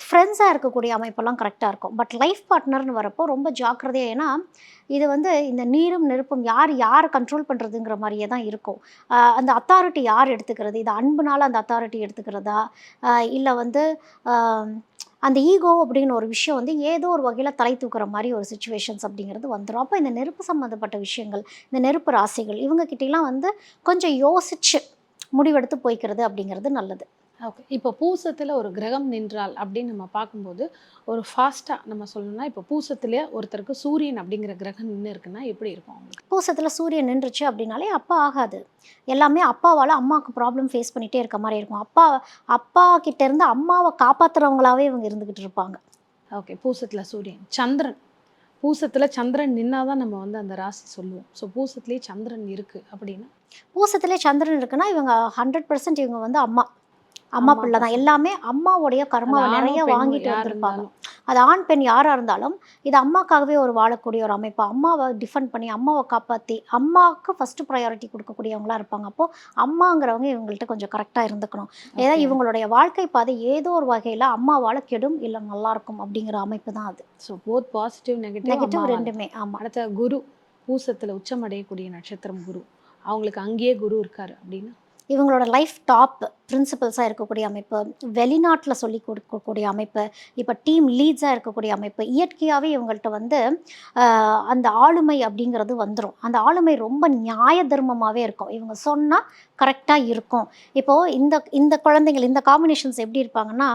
ஃப்ரெண்ட்ஸா இருக்கக்கூடிய அமைப்பெல்லாம் கரெக்ட்டா இருக்கும். பட் லைஃப் பார்ட்னர்ன்னு வரப்போ ரொம்ப ஜாக்கிரதையா ஏன்னா, இது வந்து இந்த நீரும், நெருப்பும் யார கண்ட்ரோல் பண்றதுங்கிற மாரியே தான் இருக்கும். அந்த அத்தாரிட்டி யார் எடுத்துக்கிறது? இது அன்புனால அந்த அத்தாரிட்டி எடுத்துக்கிறதா? இல்ல வந்து அ அந்த ஈகோ அப்படின்னு ஒரு விஷயம் வந்து ஏதோ ஒரு வகையில தலை தூக்குற மாரி ஒரு சிச்சுவேஷன்ஸ் அப்படிங்கிறது வந்துரும். அப்போ இந்த நெருப்பு சம்மந்தப்பட்ட விஷயங்கள், இந்த நெருப்பு ராசிகள் இவங்க கிட்டலாம் வந்து கொஞ்சம் யோசிச்சு முடிவெடுத்து போய்க்கிறது அப்படிங்கிறது நல்லது. ஓகே. இப்போ பூசத்துல ஒரு கிரகம் நின்றால் அப்படின்னு நம்ம பார்க்கும்போது, ஒரு ஃபாஸ்ட்டா நம்ம சொல்லணும்னா, இப்போ பூசத்திலே ஒருத்தருக்கு சூரியன் அப்படிங்கிற கிரகம் நின்னு இருக்குன்னா எப்படி இருக்கும் அவங்களுக்கு? பூசத்துல சூரியன் நின்றுச்சு அப்படின்னாலே அப்பா ஆகாது. எல்லாமே அப்பாவால அம்மாவுக்கு ப்ராப்ளம் ஃபேஸ் பண்ணிட்டே இருக்க மாரி இருக்கும். அப்பா அப்பா கிட்ட இருந்து அம்மாவ காப்பாத்துறவங்களாவே இவங்க இருந்துகிட்டு இருப்பாங்க. ஓகே. பூசத்துல சூரியன். சந்திரன். பூசத்துல சந்திரன் நின்னா தான் நம்ம வந்து அந்த ராசி சொல்லுவோம். ஸோ பூசத்திலேயே சந்திரன் இருக்கு அப்படின்னா? பூசத்திலே சந்திரன் இருக்குன்னா இவங்க 100% இவங்க வந்து அம்மா. அம்மா பிள்ளை தான். பசங்க. எல்லாமே அம்மாவுடைய அது கர்மாவை ஆணோ நிறைய பெண்ணோ வாங்கிட்டு யார் வந்திருப்பாங்க. இருந்தாலும். அது ஆண் பெண் யாராக இருந்தாலும் இது அம்மாக்காகவே ஒரு வாழக்கூடிய ஒரு அமைப்பு. அம்மாவை டிஃபெண்ட் பண்ணி அம்மாவை காப்பாற்றி அம்மாவுக்கு ஃபஸ்ட்டு ப்ரையாரிட்டி கொடுக்கக்கூடியவங்களா இருப்பாங்க. அப்போது அம்மாங்கிறவங்க இவங்கள்ட்ட கொஞ்சம் கரெக்டாக இருந்துக்கணும். ஏன்னா ஓகே. இவங்களுடைய வாழ்க்கை பாதை ஏதோ ஒரு வகையில் அம்மாவால் கெடும் இல்லை நல்லாயிருக்கும் அப்படிங்கிற அமைப்பு தான் அது. So both positive negative negative அம்மாவால. ரெண்டுமே. ஆமாம். அடுத்த குரு பூசத்துல உச்சமடையக்கூடிய நட்சத்திரம் குரு. அவங்களுக்கு அங்கேயே குரு இருக்காரு அப்படின்னு. இவங்களோட லைஃப் டாப் பிரின்சிபல்ஸாக இருக்கக்கூடிய அமைப்பு, வெளிநாட்டில் சொல்லி கொடுக்கக்கூடிய அமைப்பு, இப்போ டீம் லீட்ஸாக இருக்கக்கூடிய அமைப்பு, இயற்கையாகவே இவங்கள்ட்ட வந்து அந்த ஆளுமை அப்படிங்கிறது வந்துடும். அந்த ஆளுமை ரொம்ப நியாய தர்மமாகவே இருக்கும். இவங்க சொன்னால் கரெக்டாக இருக்கும். இப்போது இந்த இந்த குழந்தைங்கள் இந்த காம்பினேஷன்ஸ் எப்படி இருப்பாங்கன்னா,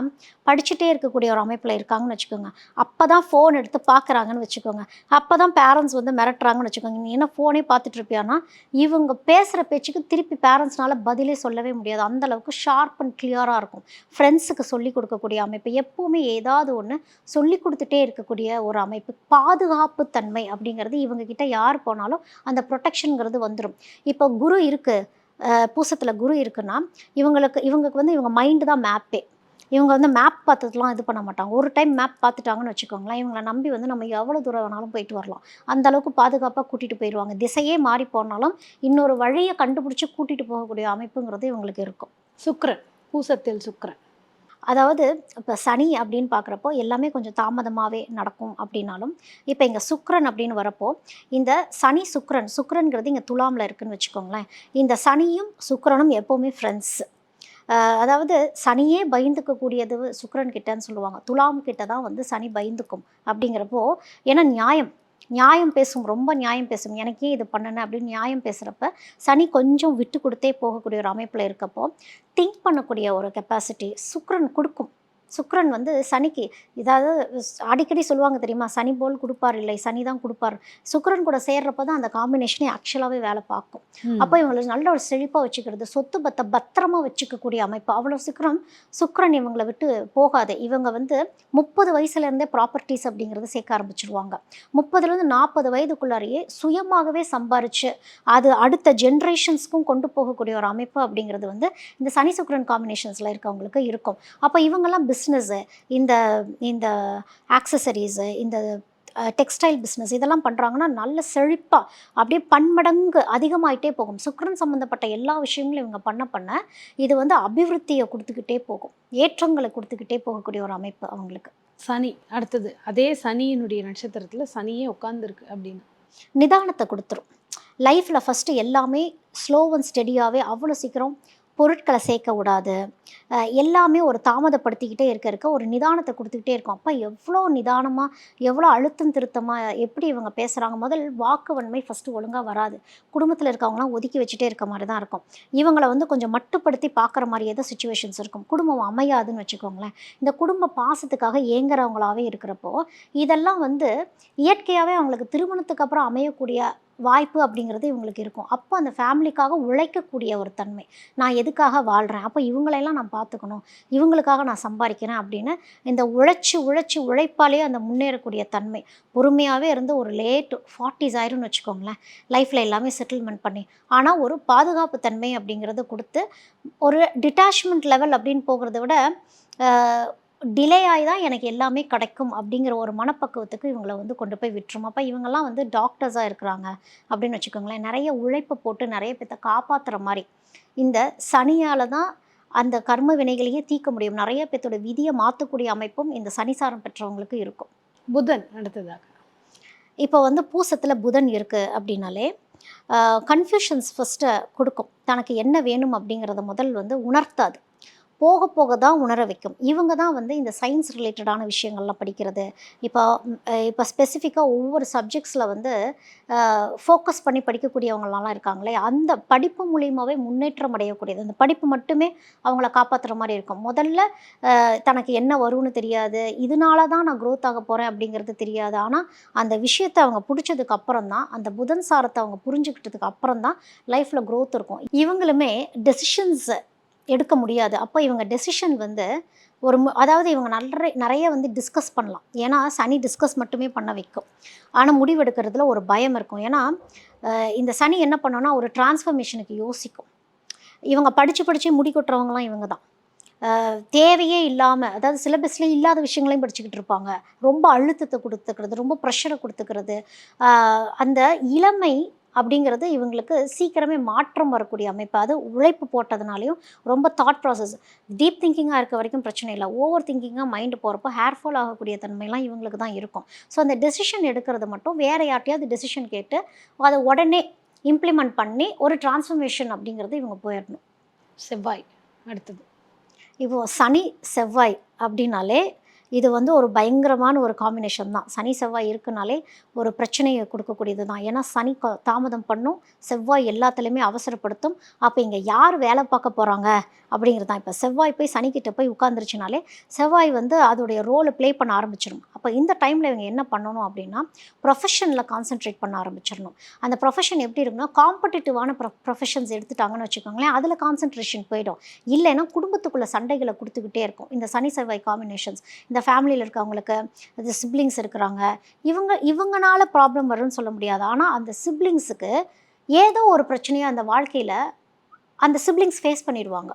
படிச்சுட்டே இருக்கக்கூடிய ஒரு அமைப்பில் இருக்காங்கன்னு வச்சுக்கோங்க. அப்போ தான் ஃபோன் எடுத்து பார்க்குறாங்கன்னு வச்சுக்கோங்க. அப்போ தான் பேரண்ட்ஸ் வந்து மிரட்டுறாங்கன்னு வச்சுக்கோங்க. நீ என்ன ஃபோனே பார்த்துட்டு இருப்பியானா, இவங்க பேசுகிற பேச்சுக்கு திருப்பி பேரண்ட்ஸ்னால பதிலே சொல்லவே முடியாது. அந்தளவுக்கு ஷார்ப் அண்ட் கிளியராக இருக்கும். ஃப்ரெண்ட்ஸுக்கு சொல்லிக் கொடுக்கக்கூடிய அமைப்பு, எப்போவுமே ஏதாவது ஒன்று சொல்லிக் கொடுத்துட்டே இருக்கக்கூடிய ஒரு அமைப்பு. பாதுகாப்பு தன்மை அப்படிங்கிறது இவங்கக்கிட்ட யார் போனாலும் அந்த ப்ரொடெக்ஷனுங்கிறது வந்துடும். இப்போ குரு இருக்குது, பூசத்தில் குரு இருக்குன்னா இவங்களுக்கு வந்து இவங்க மைண்டு தான் மேப்பே. இவங்க வந்து மேப் பார்த்ததுலாம் இது பண்ண மாட்டாங்க. ஒரு டைம் மேப் பார்த்துட்டாங்கன்னு வச்சுக்கோங்களேன், இவங்கள நம்பி வந்து நம்ம எவ்வளோ தூரம் வேணாலும் போயிட்டு வரலாம். அந்த அளவுக்கு பாதுகாப்பாக கூட்டிகிட்டு போயிடுவாங்க. திசையே மாறி போனாலும் இன்னொரு வழியை கண்டுபிடிச்சி கூட்டிகிட்டு போகக்கூடிய அமைப்புங்கிறது இவங்களுக்கு இருக்கும். சுக்கிரன் பூசத்தில் சுக்கிரன். அதாவது இப்போ சனி அப்படின்னு பார்க்குறப்போ எல்லாமே கொஞ்சம் தாமதமாகவே நடக்கும் அப்படின்னாலும், இப்போ இங்கே சுக்கிரன் அப்படின்னு வரப்போ, இந்த சனி சுக்கிரன்கிறது இங்கே துலாமில் இருக்குதுன்னு வச்சுக்கோங்களேன். இந்த சனியும் சுக்கிரனும் எப்போவுமே ஃப்ரெண்ட்ஸ். அதாவது சனியே பயந்துக்கக்கூடியது சுக்கிரன் கிட்டன்னு சொல்லுவாங்க. துலாம் கிட்ட தான் வந்து சனி பயந்துக்கும் அப்படிங்கிறப்போ, ஏன்னா நியாயம் பேசும், ரொம்ப நியாயம் பேசும். எனக்கு ஏன் இது பண்ணன அப்படின்னு நியாயம் பேசுகிறப்ப சனி கொஞ்சம் விட்டு கொடுத்தே போகக்கூடிய ஒரு அமைப்பில் இருக்கப்போ, திங்க் பண்ணக்கூடிய ஒரு கெப்பாசிட்டி சுக்கிரன் கொடுக்கும். சுக்கிரன் வந்து சனிக்கு இதாவது அடிக்கடி சொல்லுவாங்க தெரியுமா, சனி போல் கொடுப்பார் இல்லை சனி தான் கொடுப்பார். சுக்கிரன் கூட சேர்றப்ப தான் அந்த காம்பினேஷனே ஆக்சுவலாகவே வேலை பார்க்கும். அப்போ இவங்களுக்கு நல்ல ஒரு செழிப்பாக வச்சுக்கிறது, சொத்து பத்திரமா வச்சுக்கக்கூடிய அமைப்பு. அவ்வளோ சீக்கிரம் சுக்கிரன் இவங்களை விட்டு போகாது. இவங்க வந்து 30 வயசுலேருந்தே ப்ராப்பர்ட்டிஸ் அப்படிங்கிறத சேர்க்க ஆரம்பிச்சிருவாங்க. 30லேருந்து 40 வயதுக்குள்ளாரையே சுயமாகவே சம்பாரித்து அது அடுத்த ஜென்ரேஷன்ஸ்க்கும் கொண்டு போகக்கூடிய ஒரு அமைப்பு அப்படிங்கிறது வந்து இந்த சனி சுக்கிரன் காம்பினேஷன்ஸில் இருக்கவங்களுக்கு இருக்கும். அப்போ இவங்கெல்லாம் பிஸ்னஸ்ஸு, இந்த இந்த ஆக்சசரிஸு, இந்த டெக்ஸ்டைல் பிஸ்னஸ் இதெல்லாம் பண்ணுறாங்கன்னா நல்ல செழிப்பாக அப்படியே பன்மடங்கு அதிகமாகிட்டே போகும். சுக்கிரன் சம்மந்தப்பட்ட எல்லா விஷயங்களும் இவங்க பண்ண இது வந்து அபிவிருத்தியை கொடுத்துக்கிட்டே போகும், ஏற்றங்களை கொடுத்துக்கிட்டே போகக்கூடிய ஒரு அமைப்பு அவங்களுக்கு. சனி அடுத்தது அதே சனியினுடைய நட்சத்திரத்தில் சனியே உட்காந்துருக்கு அப்படின்னு நிதானத்தை கொடுத்துரும். லைஃப்பில் ஃபஸ்ட்டு எல்லாமே ஸ்லோ அண்ட் ஸ்டெடியாகவே அவ்வளோ சீக்கிரம் பொருட்களை சேர்க்க விடாது. எல்லாமே ஒரு தாமதப்படுத்திக்கிட்டே இருக்க ஒரு நிதானத்தை கொடுத்துக்கிட்டே இருக்கும். அப்போ எவ்வளோ நிதானமாக, எவ்வளோ அழுத்தம் திருத்தமாக எப்படி இவங்க பேசுகிறாங்க. முதல் வாக்கு வன்மை ஃபஸ்ட்டு ஒழுங்காக வராது. குடும்பத்தில் இருக்கவங்களாம் ஒதுக்கி வச்சுட்டே இருக்க மாதிரி தான் இருக்கும். இவங்களை வந்து கொஞ்சம் மட்டுப்படுத்தி பார்க்குற மாதிரியே தான் சுச்சுவேஷன்ஸ் இருக்கும். குடும்பம் அமையாதுன்னு வச்சுக்கோங்களேன். இந்த குடும்ப பாசத்துக்காக ஏங்குறவங்களாகவே இருக்கிறப்போ இதெல்லாம் வந்து இயற்கையாகவே அவங்களுக்கு திருமணத்துக்கு அப்புறம் அமையக்கூடிய வாய்ப்பு அப்படிங்கிறது இவங்களுக்கு இருக்கும். அப்போ அந்த ஃபேமிலிக்காக உழைக்கக்கூடிய ஒரு தன்மை, நான் எதுக்காக வாழ்கிறேன், அப்போ இவங்களையெல்லாம் நான் பார்த்துக்கணும், இவங்களுக்காக நான் சம்பாதிக்கிறேன் அப்படின்னு இந்த உழைப்பாலே அந்த முன்னேறக்கூடிய தன்மை. பொறுமையாகவே இருந்து ஒரு லேட் 40s ஆயிரும்னு வச்சுக்கோங்களேன், லைஃப்பில் எல்லாமே செட்டில்மெண்ட் பண்ணி. ஆனால் ஒரு பாதுகாப்பு தன்மை அப்படிங்கிறத கொடுத்து ஒரு டிட்டாச்மெண்ட் லெவல் அப்படின்னு போகிறத விட டிலே ஆகி தான் எனக்கு எல்லாமே கிடைக்கும் அப்படிங்கிற ஒரு மனப்பக்குவத்துக்கு இவங்களை வந்து கொண்டு போய் விட்டுரும். அப்போ இவங்கெல்லாம் வந்து டாக்டர்ஸாக இருக்கிறாங்க அப்படின்னு வச்சுக்கோங்களேன். நிறைய உழைப்பு போட்டு நிறைய பேர்த்த காப்பாற்றுற மாதிரி இந்த சனியால் தான் அந்த கர்ம வினைகளையே தீர்க்க முடியும். நிறைய பேர்த்தோட விதியை மாற்றக்கூடிய அமைப்பும் இந்த சனிசாரம் பெற்றவங்களுக்கு இருக்கும். புதன் அடுத்ததாக இப்போ வந்து பூசத்தில் புதன் இருக்குது அப்படின்னாலே கன்ஃபியூஷன்ஸ் ஃபஸ்ட்டு கொடுக்கும். தனக்கு என்ன வேணும் அப்படிங்கிறத முதல் வந்து உணர்த்தாது, போக போக தான் உணர வைக்கும். இவங்க தான் வந்து இந்த சயின்ஸ் ரிலேட்டடான விஷயங்கள்லாம் படிக்கிறது. இப்போ ஸ்பெசிஃபிக்காக ஒவ்வொரு சப்ஜெக்ட்ஸில் வந்து ஃபோக்கஸ் பண்ணி படிக்கக்கூடியவங்களாம் இருக்காங்களே, அந்த படிப்பு மூலியமாகவே முன்னேற்றம் அடையக்கூடியது. அந்த படிப்பு மட்டுமே அவங்கள காப்பாற்றுற மாதிரி இருக்கும். முதல்ல தனக்கு என்ன வரும்னு தெரியாது, இதனால தான் நான் க்ரோத் ஆக போகிறேன் அப்படிங்கிறது தெரியாது. ஆனால் அந்த விஷயத்தை அவங்க பிடிச்சதுக்கு அப்புறம் தான், அந்த புதன் சாரத்தை அவங்க புரிஞ்சுக்கிட்டதுக்கு அப்புறம் தான் லைஃப்பில் க்ரோத் இருக்கும். இவங்களுமே டெசிஷன்ஸ் எடுக்க முடியாது. அப்போ இவங்க டெசிஷன் வந்து அதாவது இவங்க நிறைய வந்து டிஸ்கஸ் பண்ணலாம். ஏன்னா சனி டிஸ்கஸ் மட்டுமே பண்ண வைக்கும். ஆனால் முடிவெடுக்கிறதுல ஒரு பயம் இருக்கும். ஏன்னா இந்த சனி என்ன பண்ணோன்னா ஒரு டிரான்ஸ்ஃபர்மேஷனுக்கு யோசிக்கும். இவங்க படித்து முடி கொட்டுறவங்களாம் இவங்க தான். தேவையே இல்லாமல், அதாவது சிலபஸ்லேயே இல்லாத விஷயங்களையும் படிச்சுக்கிட்டு இருப்பாங்க. ரொம்ப அழுத்தத்தை கொடுத்துக்கிறது, ரொம்ப ப்ரெஷரை கொடுத்துக்கிறது. அந்த இளமை அப்படிங்கிறது இவங்களுக்கு சீக்கிரமே மாற்றம் வரக்கூடிய அமைப்பு. அது உழைப்பு போட்டதுனாலையும், ரொம்ப தாட் ப்ராசஸ் டீப் திங்கிங்காக இருக்க வரைக்கும் பிரச்சனை இல்லை. ஓவர் திங்கிங்காக மைண்டு போகிறப்போ ஹேர் ஃபால் ஆகக்கூடிய தன்மைலாம் இவங்களுக்கு தான் இருக்கும். ஸோ அந்த டெசிஷன் எடுக்கிறது மட்டும் வேறு யார்ட்டையாவது டெசிஷன் கேட்டு அதை உடனே இம்ப்ளிமெண்ட் பண்ணி ஒரு டிரான்ஸ்ஃபர்மேஷன் அப்படிங்கிறது இவங்க போயிடணும். செவ்வாய் அடுத்தது. இப்போது சனி செவ்வாய் அப்படின்னாலே இது வந்து ஒரு பயங்கரமான ஒரு காம்பினேஷன் தான். சனி செவ்வாய் இருக்குனாலே ஒரு பிரச்சனையை கொடுக்கக்கூடியது தான். ஏன்னா சனி தாமதம் பண்ணும், செவ்வாய் எல்லாத்துலேயுமே அவசரப்படுத்தும். அப்போ இங்கே யார் வேலை பார்க்க போகிறாங்க அப்படிங்கிறது தான். இப்போ செவ்வாய் போய் சனிக்கிட்ட போய் உட்காந்துருச்சுனாலே செவ்வாய் வந்து அதோடைய ரோலை ப்ளே பண்ண ஆரம்பிச்சிடும். அப்போ இந்த டைமில் இவங்க என்ன பண்ணணும் அப்படின்னா, ப்ரொஃபஷனில் கான்சென்ட்ரேட் பண்ண ஆரம்பிச்சிடணும். அந்த ப்ரொஃபஷன் எப்படி இருக்குன்னா, காம்படிட்டிவான ப்ரொஃபஷன்ஸ் எடுத்துட்டாங்கன்னு வச்சுக்கோங்களேன், அதில் கான்சென்ட்ரேஷன் போயிடும். இல்லைன்னா குடும்பத்துக்குள்ளே சண்டைகளை கொடுத்துக்கிட்டே இருக்கும். இந்த சனி செவ்வாய் காம்பினேஷன்ஸ் இந்த ஃபேமிலியில் இருக்கவங்களுக்கு, அது சிப்ளிங்ஸ் இருக்கிறாங்க, இவங்கனால ப்ராப்ளம் வரும்னு சொல்ல முடியாது. ஆனால் அந்த சிப்ளிங்ஸுக்கு ஏதோ ஒரு பிரச்சனையை அந்த வாழ்க்கையில் அந்த சிப்ளிங்ஸ் ஃபேஸ் பண்ணிடுவாங்க.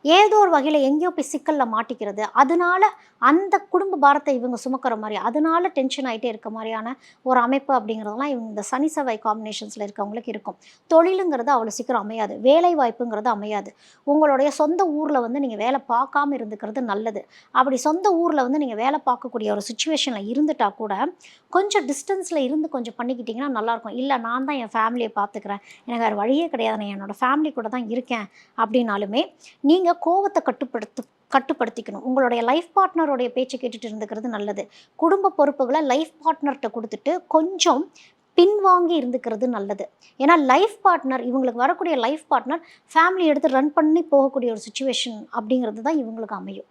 ஏதோ ஒரு வகையில் எங்கேயோ போய் சிக்கலில் மாட்டிக்கிறது, அதனால அந்த குடும்ப பாரத்தை இவங்க சுமக்கிற மாதிரி, அதனால டென்ஷன் ஆகிட்டே இருக்க மாதிரியான ஒரு அமைப்பு அப்படிங்கிறதெல்லாம் இவங்க இந்த சனி செவ்வாய் காம்பினேஷன்ஸில் இருக்கவங்களுக்கு இருக்கும். தொழிலுங்கிறது அவ்வளோ சீக்கிரம் அமையாது, வேலை வாய்ப்புங்கிறது அமையாது. உங்களுடைய சொந்த ஊரில் வந்து நீங்கள் வேலை பார்க்காம இருந்துக்கிறது நல்லது. அப்படி சொந்த ஊரில் வந்து நீங்கள் வேலை பார்க்கக்கூடிய ஒரு சுச்சுவேஷனில் இருந்துட்டால் கூட கொஞ்சம் டிஸ்டன்ஸில் இருந்து கொஞ்சம் பண்ணிக்கிட்டிங்கன்னா நல்லாயிருக்கும். இல்லை நான் தான் என் ஃபேமிலியை பார்த்துக்கிறேன், எனக்கு வேறு வழியே கிடையாது, நான் என்னோடய ஃபேமிலி கூட தான் இருக்கேன் அப்படின்னாலுமே நீங்கள் கோவத்தை கட்டுப்படுத்திக்கணும். உங்களுடைய லைஃப் பார்ட்னருடைய பேச்சை கேட்டுட்டு இருந்துக்கிறது நல்லது. குடும்ப பொறுப்புகளை லைஃப் பார்ட்னர்கிட்ட கொடுத்துட்டு கொஞ்சம் பின்வாங்கி இருந்துக்கிறது நல்லது. ஏன்னா லைஃப் பார்ட்னர், இவங்களுக்கு வரக்கூடிய லைஃப் பார்ட்னர் ஃபேமிலி எடுத்து ரன் பண்ணி போகக்கூடிய ஒரு சுச்சுவேஷன் அப்படிங்கிறது தான் இவங்களுக்கு அமையும்.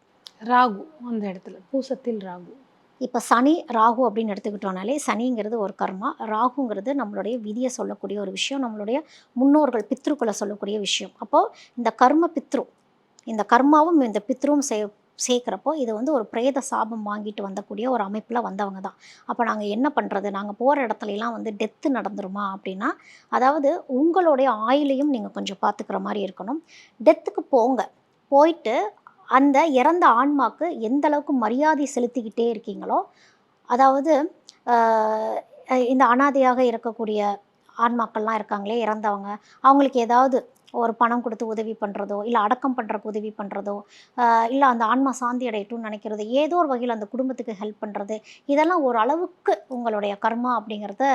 ராகு அந்த இடத்துல, பூசத்தில் ராகு. இப்போ சனி ராகு அப்படின்னு எடுத்துக்கிட்டோம்னாலே, சனிங்கிறது ஒரு கர்மா, ராகுங்கிறது நம்மளுடைய விதியை சொல்லக்கூடிய ஒரு விஷயம், நம்மளுடைய முன்னோர்கள் பித்ருக்களை சொல்லக்கூடிய விஷயம். அப்போது இந்த கர்ம பித்ரு, இந்த கர்மாவும் இந்த பித்ருவும் சேர்க்குறப்போ இது வந்து ஒரு பிரேத சாபம் வாங்கிட்டு வந்தக்கூடிய ஒரு அமைப்பில் வந்தவங்க தான். அப்போ நாங்கள் என்ன பண்ணுறது, நாங்கள் போகிற இடத்துலலாம் வந்து டெத்து நடந்துருமா அப்படின்னா, அதாவது உங்களுடைய ஆயுளையும் நீங்கள் கொஞ்சம் பார்த்துக்கிற மாதிரி இருக்கணும். டெத்துக்கு போங்க, போயிட்டு அந்த இறந்த ஆன்மாக்கு எந்த அளவுக்கு மரியாதை செலுத்திக்கிட்டே இருக்கீங்களோ, அதாவது இந்த அனாதையாக இருக்கக்கூடிய ஆன்மாக்கள்லாம் இருக்காங்களே இறந்தவங்க, அவங்களுக்கு ஏதாவது ஒரு பணம் கொடுத்து உதவி பண்ணுறதோ, இல்லை அடக்கம் பண்ணுறக்கு உதவி பண்ணுறதோ, இல்லை அந்த ஆன்மா சாந்தி அடையட்டும்னு நினைக்கிறது, ஏதோ ஒரு வகையில் அந்த குடும்பத்துக்கு ஹெல்ப் பண்ணுறது, இதெல்லாம் ஒரு அளவுக்கு உங்களுடைய கர்மா அப்படிங்கிறத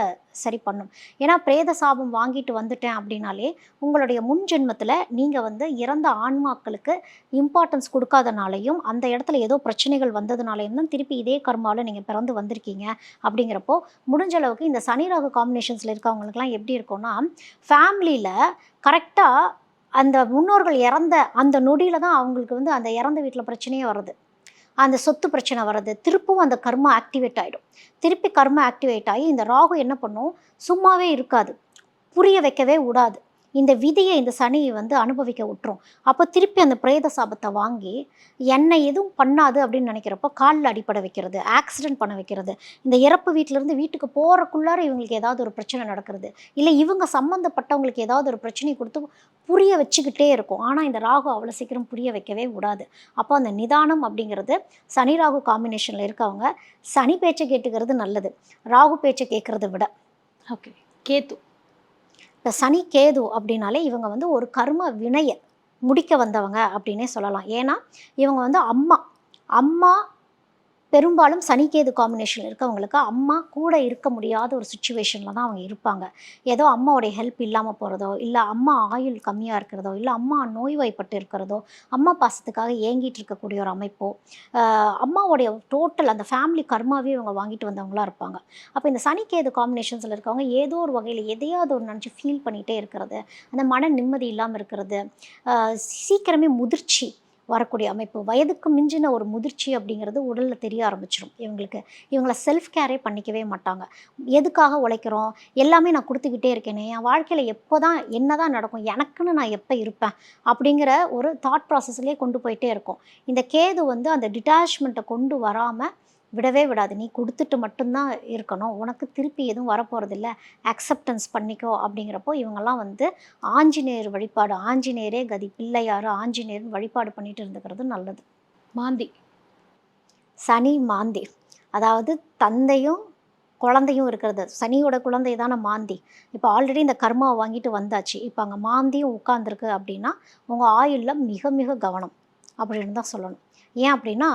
சரி பண்ணும். ஏன்னா பிரேத சாபம் வாங்கிட்டு வந்துட்டேன் அப்படின்னாலே உங்களுடைய முன் ஜென்மத்தில் நீங்கள் வந்து இறந்த ஆன்மாக்களுக்கு இம்பார்ட்டன்ஸ் கொடுக்காதனாலையும், அந்த இடத்துல ஏதோ பிரச்சனைகள் வந்ததுனாலையும் தான் திருப்பி இதே கர்மாவில் நீங்கள் பிறந்து வந்திருக்கீங்க. அப்படிங்கிறப்போ முடிஞ்ச அளவுக்கு இந்த சனி ராகு காம்பினேஷன்ஸில் இருக்கவங்களுக்குலாம் எப்படி இருக்கும்னா, ஃபேமிலியில் கரெக்டாக அந்த முன்னோர்கள் இறந்த அந்த நொடியில் தான் அவங்களுக்கு வந்து அந்த இறந்த வீட்டில் பிரச்சனையே வருது, அந்த சொத்து பிரச்சனை வருது, திருப்பும் அந்த கர்மா ஆக்டிவேட் ஆகிடும். திருப்பி கர்மா ஆக்டிவேட் ஆகி இந்த ராகு என்ன பண்ணும், சும்மாவே இருக்காது, புரிய வைக்கவே விடாது. இந்த விதியை இந்த சனி வந்து அனுபவிக்க விட்டுரும். அப்போ திருப்பி அந்த பிரேத சாபத்தை வாங்கி என்னை எதுவும் பண்ணாது அப்படின்னு நினைக்கிறப்போ காலில் அடிப்படை வைக்கிறது, ஆக்சிடென்ட் பண்ண வைக்கிறது, இந்த இறப்பு வீட்டிலேருந்து வீட்டுக்கு போகிறக்குள்ளார இவங்களுக்கு ஏதாவது ஒரு பிரச்சனை நடக்கிறது, இல்லை இவங்க சம்மந்தப்பட்டவங்களுக்கு ஏதாவது ஒரு பிரச்சனை கொடுத்து புரிய வச்சுக்கிட்டே இருக்கும். ஆனால் இந்த ராகு அவ்வளோ சீக்கிரம் புரிய வைக்கவே விடாது. அப்போ அந்த நிதானம் அப்படிங்கிறது சனி ராகு காம்பினேஷனில் இருக்கவங்க சனி பேச்சை கேட்டுக்கிறது நல்லது, ராகு பேச்சை கேட்குறத விட. ஓகே. கேத்து. இந்த சனி கேது அப்படின்னாலே இவங்க வந்து ஒரு கர்ம வினையை முடிக்க வந்தவங்க அப்படின்னே சொல்லலாம். ஏன்னா இவங்க வந்து அம்மா பெரும்பாலும் சனிக்கேது காம்பினேஷன் இருக்கவங்களுக்கு அம்மா கூட இருக்க முடியாத ஒரு சுச்சுவேஷனில் தான் அவங்க இருப்பாங்க. ஏதோ அம்மாவோடைய ஹெல்ப் இல்லாமல் போகிறதோ, இல்லை அம்மா ஆயுள் கம்மியாக இருக்கிறதோ, இல்லை அம்மா நோய்வாய்ப்பட்டு இருக்கிறதோ, அம்மா பாசத்துக்காக ஏங்கிட்டு இருக்கக்கூடிய ஒரு அமைப்போ, அம்மாவோடைய டோட்டல் அந்த ஃபேமிலி கர்மாவே இவங்க வாங்கிட்டு வந்தவங்களாக இருப்பாங்க. அப்போ இந்த சனிக்கேது காம்பினேஷன்ஸில் இருக்கவங்க ஏதோ ஒரு வகையில் எதையாவது ஒரு நினச்சி ஃபீல் பண்ணிகிட்டே இருக்கிறது, அந்த மன நிம்மதி இல்லாமல் இருக்கிறது, சீக்கிரமே முதிர்ச்சி வரக்கூடிய அமைப்பு, வயதுக்கு மிஞ்சின ஒரு முதிர்ச்சி அப்படிங்கிறது உடலில் தெரிய ஆரம்பிச்சிடும் இவங்களுக்கு. இவங்களை செல்ஃப் கேரே பண்ணிக்கவே மாட்டாங்க. எதுக்காக உழைக்கிறோம், எல்லாமே நான் கொடுத்துக்கிட்டே இருக்கேனே, என் வாழ்க்கையில் எப்போ தான் என்ன தான் நடக்கும், எனக்குன்னு நான் எப்போ இருப்பேன் அப்படிங்கிற ஒரு தாட் ப்ராசஸ்லேயே கொண்டு போயிட்டே இருக்கும். இந்த கேது வந்து அந்த டிட்டாச்மெண்ட்டை கொண்டு வராமல் விடவே விடாது. நீ கொடுத்துட்டு மட்டும்தான் இருக்கணும். உனக்கு திருப்பி எதுவும் வரப்போறதில்ல. அக்செப்டன்ஸ் பண்ணிக்கோ அப்படிங்கிறப்போ இவங்கலாம் வந்து ஆஞ்சநேயர் வழிபாடு, ஆஞ்சநேயரே கதி, பிள்ளையாரு, ஆஞ்சநேயர்னு வழிபாடு பண்ணிட்டு இருந்துக்கிறது நல்லது. மாந்தி. சனி மாந்தி. அதாவது தந்தையும், குழந்தையும் இருக்கிறது. சனியோட குழந்தை தான மாந்தி. இப்போ ஆல்ரெடி இந்த கர்மாவ வாங்கிட்டு வந்தாச்சு. இப்ப அங்க மாந்தியும் உட்கார்ந்திருக்கு அப்படின்னா, உங்க ஆயுள்ல மிக மிக கவனம் அப்படின்னு தான் சொல்லணும். ஏன் அப்படின்னா,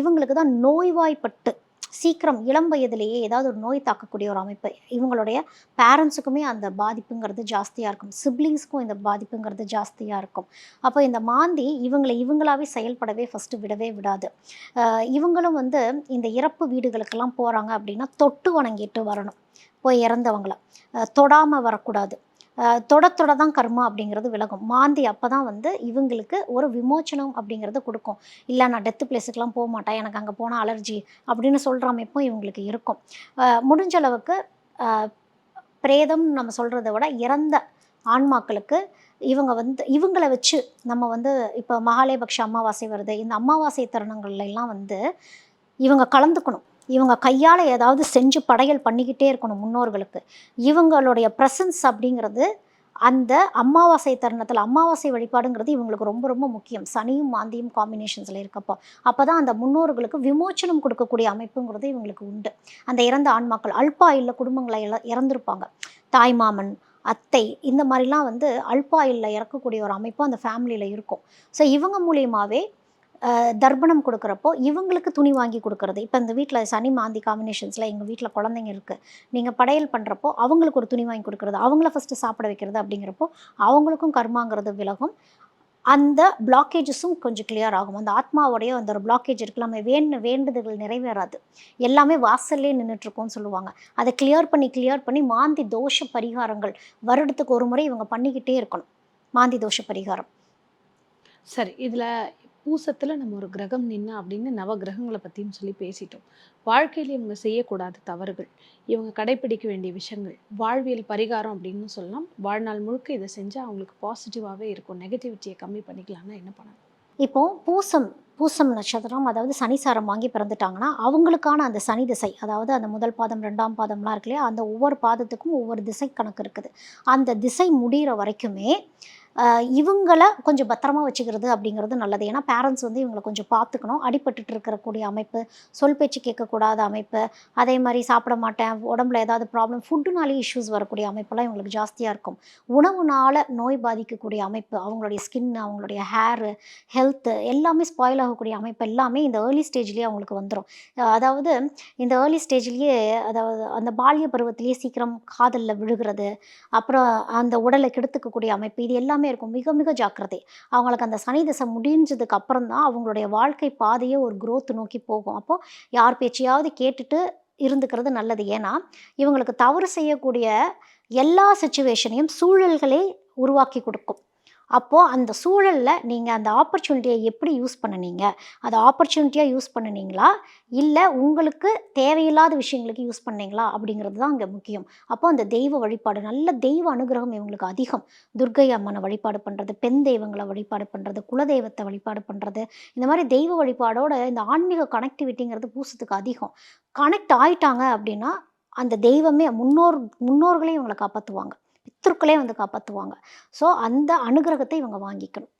இவங்களுக்கு தான் நோய்வாய்ப்பட்டு சீக்கிரம் இளம் வயதிலேயே ஏதாவது ஒரு நோய் தாக்கக்கூடிய ஒரு அமைப்பு. இவங்களுடைய பேரண்ட்ஸுக்குமே அந்த பாதிப்புங்கிறது ஜாஸ்தியா இருக்கும். சிப்லிங்ஸ்க்கும் இந்த பாதிப்புங்கிறது ஜாஸ்தியா இருக்கும். அப்போ இந்த மாந்தி இவங்கள இவங்களாவே செயல்படவே ஃபர்ஸ்ட்டு விடவே விடாது. இவங்களும் வந்து இந்த இறப்பு வீடுகளுக்கெல்லாம் போறாங்க அப்படின்னா, தொட்டு வணங்கிட்டு வரணும். போய் இறந்தவங்கள. தொடாம வரக்கூடாது. தொட தான் கர்மா அப்படிங்கிறது விலகும். மாந்தி அப்போ தான் வந்து இவங்களுக்கு ஒரு விமோச்சனம் அப்படிங்கிறத குடுக்கும். இல்ல நான் டெத் பிளேஸுக்குலாம் போமாட்டேன். எனக்கு அங்க போனா அலர்ஜி அப்படின்னு சொல்ற அமைப்பும் இவங்களுக்கு இருக்கும். முடிஞ்ச அளவுக்கு அ பிரேதம்னு நம்ம சொல்றத விட இறந்த ஆன்மாக்களுக்கு இவங்க வந்து இவங்கள வச்சு நம்ம வந்து இப்போ மகாலயபக்ஷ அமாவாசை வருது. இந்த அமாவாசை தருணங்கள்ல எல்லாம் வந்து இவங்க கலந்துக்கணும். இவங்க கையால ஏதாவது செஞ்சு படையல் பண்ணிக்கிட்டே இருக்கணும் முன்னோர்களுக்கு. இவங்களுடைய பிரசன்ஸ் அப்படிங்கிறது அந்த அமாவாசை தருணத்தில அமாவாசை வழிபாடுங்கிறது இவங்களுக்கு ரொம்ப ரொம்ப முக்கியம். சனியும், மாந்தியும் காம்பினேஷன்ஸ்ல இருக்கப்போ. அப்பதான் அந்த முன்னோர்களுக்கு விமோச்சனம் கொடுக்கக்கூடிய அமைப்புங்கிறது இவங்களுக்கு உண்டு. அந்த இறந்த ஆன்மாக்கள் அல்பாயுள்ள குடும்பங்கள்ல இறந்திருப்பாங்க. தாய்மாமன், அத்தை இந்த மாரிலாம் வந்து அல்பாயுள்ல இறக்கக்கூடிய ஒரு அமைப்பு அந்த ஃபேமிலியில இருக்கும். ஸோ இவங்க மூலியமாவே தர்ப்பணம் கொடுக்குறப்போ இவங்களுக்கு துணி வாங்கி கொடுக்குறது. இப்போ இந்த வீட்டில் சனி மாந்தி காம்பினேஷன்ஸில் எங்கள் வீட்டில் குழந்தைங்க இருக்குது. நீங்கள் படையல் பண்ணுறப்போ அவங்களுக்கு ஒரு துணி வாங்கி கொடுக்குறது, அவங்கள ஃபஸ்ட்டு சாப்பிட வைக்கிறது அப்படிங்கிறப்போ அவங்களுக்கும் கர்மாங்கிறது விலகும். அந்த பிளாக்கேஜஸும் கொஞ்சம் கிளியர் ஆகும். அந்த ஆத்மாவுடைய அந்த ஒரு பிளாக்கேஜ் இருக்குல்ல, நம்ம வேண்டுதல்கள் நிறைவேறாது. எல்லாமே வாசல்லே நின்றுட்டுருக்கும்னு சொல்லுவாங்க. அதை கிளியர் பண்ணி மாந்தி தோஷ பரிகாரங்கள் வருடத்துக்கு ஒரு முறை இவங்க பண்ணிக்கிட்டே இருக்கணும். மாந்தி தோஷ பரிகாரம். சரி. இதுல பூசத்துல நம்ம ஒரு கிரகம் நின்னா அப்படின்னு நவ கிரகங்கள பத்தியும் சொல்லி பேசிட்டோம். வாழ்க்கையில இவங்க செய்யக்கூடாத தவறுகள், இவங்க கடைப்பிடிக்க வேண்டிய விஷயங்கள், வாழ்வியல் பரிகாரம் அப்படின்னு சொல்லலாம். வாழ்நாள் முழுக்க இத செஞ்சா அவங்களுக்கு பாசிட்டிவாவே இருக்கும். நெகட்டிவிட்டிய கம்மி பண்ணிக்கலாம்னா என்ன பண்ணணும்? இப்போ பூசம் பூசம் நட்சத்திரம் அதாவது சனிசாரம் வாங்கி பிறந்துட்டாங்கன்னா, அவங்களுக்கான அந்த சனி திசை, அதாவது அந்த முதல் பாதம், 2ஆம் பாதம்லாம் இருக்கு இல்லையா? அந்த ஒவ்வொரு பாதத்துக்கும் ஒவ்வொரு திசை கணக்கு இருக்குது. அந்த திசை முடியிற வரைக்குமே இவங்கள கொஞ்சம் பத்திரமா வச்சுக்கிறது அப்படிங்கிறது நல்லது. ஏன்னா பேரண்ட்ஸ் வந்து இவங்கள கொஞ்சம் பார்த்துக்கணும். அடிபட்டுட்டு இருக்கக்கூடிய அமைப்பு, சொல் பேச்சு கேட்கக்கூடாத அமைப்பு, அதே மாரி சாப்பிட மாட்டேன், உடம்புல ஏதாவது ப்ராப்ளம், ஃபுட்டுனாலே இஷ்யூஸ் வரக்கூடிய அமைப்பெல்லாம் இவங்களுக்கு ஜாஸ்தியா இருக்கும். உணவுனால நோய் பாதிக்கக்கூடிய அமைப்பு, அவங்களுடைய ஸ்கின், அவங்களுடைய ஹேரு, ஹெல்த்து எல்லாமே ஸ்பாயில் ஆகக்கூடிய அமைப்பு எல்லாமே இந்த ஏர்லி ஸ்டேஜ்லேயே அவங்களுக்கு வந்துரும். அதாவது இந்த ஏர்லி ஸ்டேஜ்லேயே அதாவது அந்த பால்ய பருவத்திலேயே சீக்கிரம் காதல்ல விழுகிறது, அப்புறம் அந்த உடலை கெடுத்துக்கக்கூடிய அமைப்பு, இது எல்லாமே இருக்கும். மிக மிக ஜாக்கிரதை. அவங்களுக்கு அந்த சனி திசை முடிஞ்சதுக்கு அப்புறம் தான் அவங்களுடைய வாழ்க்கை பாதையே ஒரு குரோத் நோக்கி போகும். அப்போ யார் பேச்சையாவது கேட்டுட்டு இருந்துக்கிறது நல்லது. ஏன்னா, இவங்களுக்கு தவறு செய்யக்கூடிய எல்லா சிச்சுவேஷனையும் சூழல்களே உருவாக்கி கொடுக்கும். அப்போ அந்த சூழல்ல நீங்க அந்த ஆப்பர்ச்சுனிட்டிய எப்படி யூஸ் பண்ணுனீங்க? அத ஆப்பர்ச்சுனிட்டியா யூஸ் பண்ணுனீங்களா? இல்ல உங்களுக்கு தேவையில்லாத விஷயங்களுக்கு யூஸ் பண்ணீங்களா? அப்படிங்கிறது தான் அங்க முக்கியம். அப்போ அந்த தெய்வ வழிபாடு, நல்ல தெய்வ அனுகிரகம் இவங்களுக்கு அதிகம். துர்க்கை அம்மன வழிபாடு பண்றது, பெண் தெய்வங்கள வழிபாடு பண்றது, குலதெய்வத்த வழிபாடு பண்றது, இந்த மாரி தெய்வ வழிபாடோட இந்த ஆன்மீக கனெக்டிவிட்டிங்கிறது பூசத்துக்கு அதிகம். கனெக்ட் ஆயிட்டாங்க அப்படின்னா, அந்த தெய்வமே முன்னோர்களே இவங்கள காப்பாத்துவாங்க. பித்ருக்களே வந்து காப்பாத்துவாங்க. ஸோ அந்த அனுகிரகத்தை இவங்க வாங்கிக்கணும்.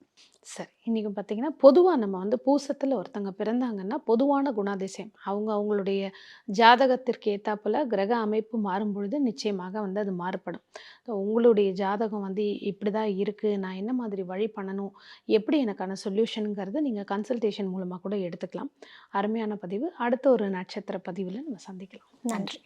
சரி. இன்னைக்கு பார்த்தீங்கன்னா, பொதுவா நம்ம வந்து பூசத்துல ஒருத்தங்க பிறந்தாங்கன்னா, பொதுவான குணாதிசயம். அவங்க அவங்களுடைய ஜாதகத்திற்கு ஏத்தாப்புல கிரக அமைப்பு மாறும்பொழுது நிச்சயமாக வந்து அது மாறுபடும். உங்களுடைய ஜாதகம் வந்து இப்படிதான் இருக்கு. நான் என்ன மாதிரி வழி பண்ணணும்? எப்படி எனக்கான சொல்யூஷன்ங்கிறத நீங்க கன்சல்டேஷன் மூலமா கூட எடுத்துக்கலாம். அருமையான பதிவு. அடுத்த ஒரு நட்சத்திர பதிவுல நம்ம சந்திக்கலாம். நன்றி. நன்றி.